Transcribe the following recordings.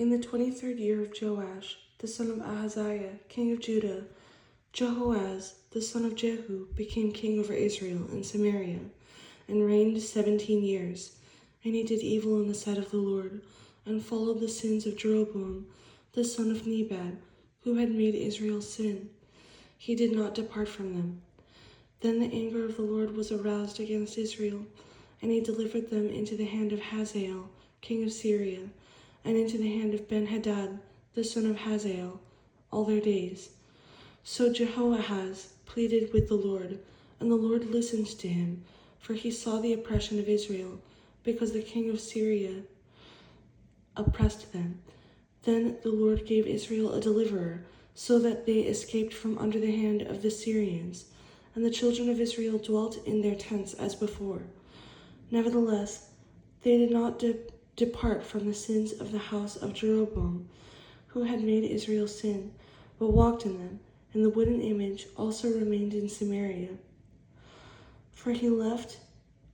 In the 23rd year of Joash, the son of Ahaziah, king of Judah, Jehoaz, the son of Jehu, became king over Israel and Samaria, and reigned 17 years. And he did evil in the sight of the Lord, and followed the sins of Jeroboam, the son of Nebat, who had made Israel sin. He did not depart from them. Then the anger of the Lord was aroused against Israel, and he delivered them into the hand of Hazael, king of Syria, and into the hand of Ben-Hadad, the son of Hazael, all their days. So Jehoahaz pleaded with the Lord, and the Lord listened to him, for he saw the oppression of Israel, because the king of Syria oppressed them. Then the Lord gave Israel a deliverer, so that they escaped from under the hand of the Syrians, and the children of Israel dwelt in their tents as before. Nevertheless, they did not depart from the sins of the house of Jeroboam, who had made Israel sin, but walked in them, and the wooden image also remained in Samaria. For he left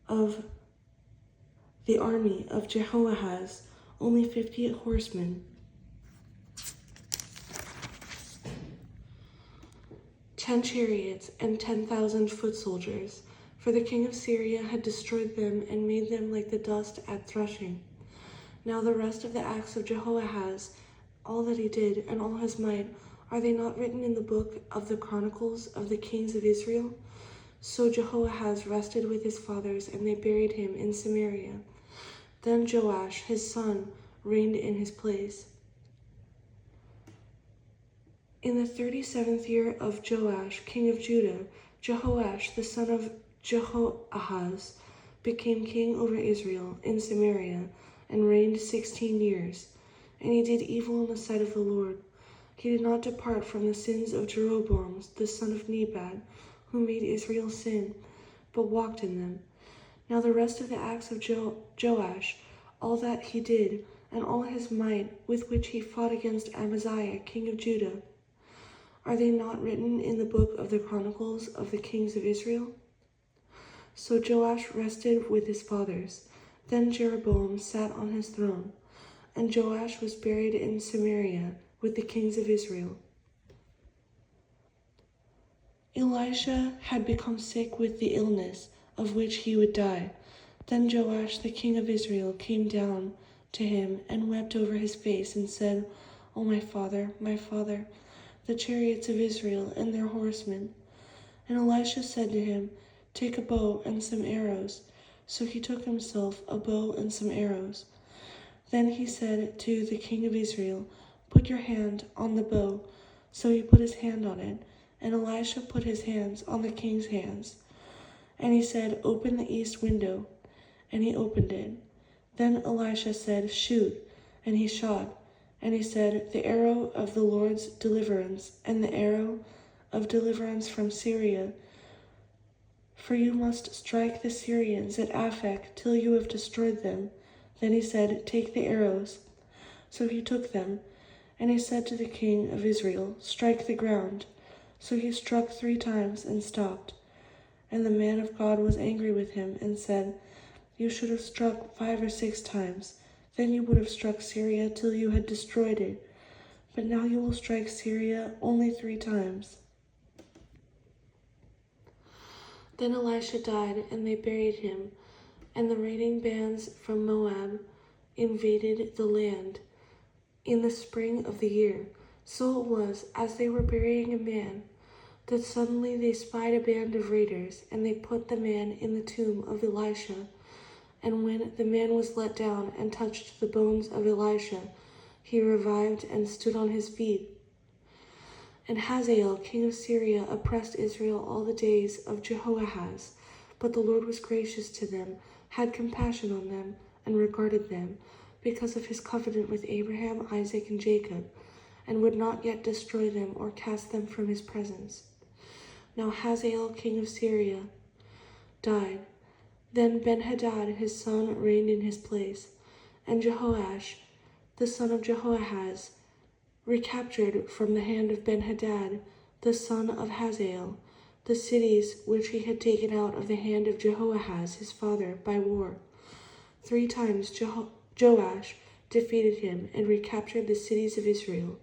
of the army of Jehoahaz only 50 horsemen, 10 chariots, and 10,000 foot soldiers, for the king of Syria had destroyed them and made them like the dust at threshing. Now the rest of the acts of Jehoahaz, all that he did, and all his might, are they not written in the book of the Chronicles of the kings of Israel? So Jehoahaz rested with his fathers, and they buried him in Samaria. Then Joash, his son, reigned in his place. In the 37th year of Joash, king of Judah, Jehoash, the son of Jehoahaz, became king over Israel in Samaria, and reigned 16 years. And he did evil in the sight of the Lord. He did not depart from the sins of Jeroboam, the son of Nebat, who made Israel sin, but walked in them. Now the rest of the acts of Joash, all that he did, and all his might with which he fought against Amaziah, king of Judah, are they not written in the book of the Chronicles of the kings of Israel? So Joash rested with his fathers. Then Jeroboam sat on his throne, and Joash was buried in Samaria with the kings of Israel. Elisha had become sick with the illness of which he would die. Then Joash, the king of Israel, came down to him and wept over his face and said, "O my father, the chariots of Israel and their horsemen." And Elisha said to him, "Take a bow and some arrows." So he took himself a bow and some arrows. Then he said to the king of Israel, "Put your hand on the bow." So he put his hand on it, and Elisha put his hands on the king's hands. And he said, "Open the east window." And he opened it. Then Elisha said, "Shoot." And he shot. And he said, "The arrow of the Lord's deliverance, and the arrow of deliverance from Syria. For you must strike the Syrians at Aphek till you have destroyed them." Then he said, "Take the arrows." So he took them. And he said to the king of Israel, "Strike the ground." So he struck 3 times and stopped. And the man of God was angry with him and said, "You should have struck 5 or 6 times. Then you would have struck Syria till you had destroyed it. But now you will strike Syria only 3 times. Then Elisha died, and they buried him. And the raiding bands from Moab invaded the land in the spring of the year. So it was, as they were burying a man, that suddenly they spied a band of raiders, and they put the man in the tomb of Elisha. And when the man was let down and touched the bones of Elisha, he revived and stood on his feet. And Hazael, king of Syria, oppressed Israel all the days of Jehoahaz. But the Lord was gracious to them, had compassion on them, and regarded them, because of his covenant with Abraham, Isaac, and Jacob, and would not yet destroy them or cast them from his presence. Now Hazael, king of Syria, died. Then Ben-Hadad, his son, reigned in his place, and Jehoash, the son of Jehoahaz, recaptured from the hand of Ben-Hadad, the son of Hazael, the cities which he had taken out of the hand of Jehoahaz his father by war. 3 times Joash, defeated him, and recaptured the cities of Israel.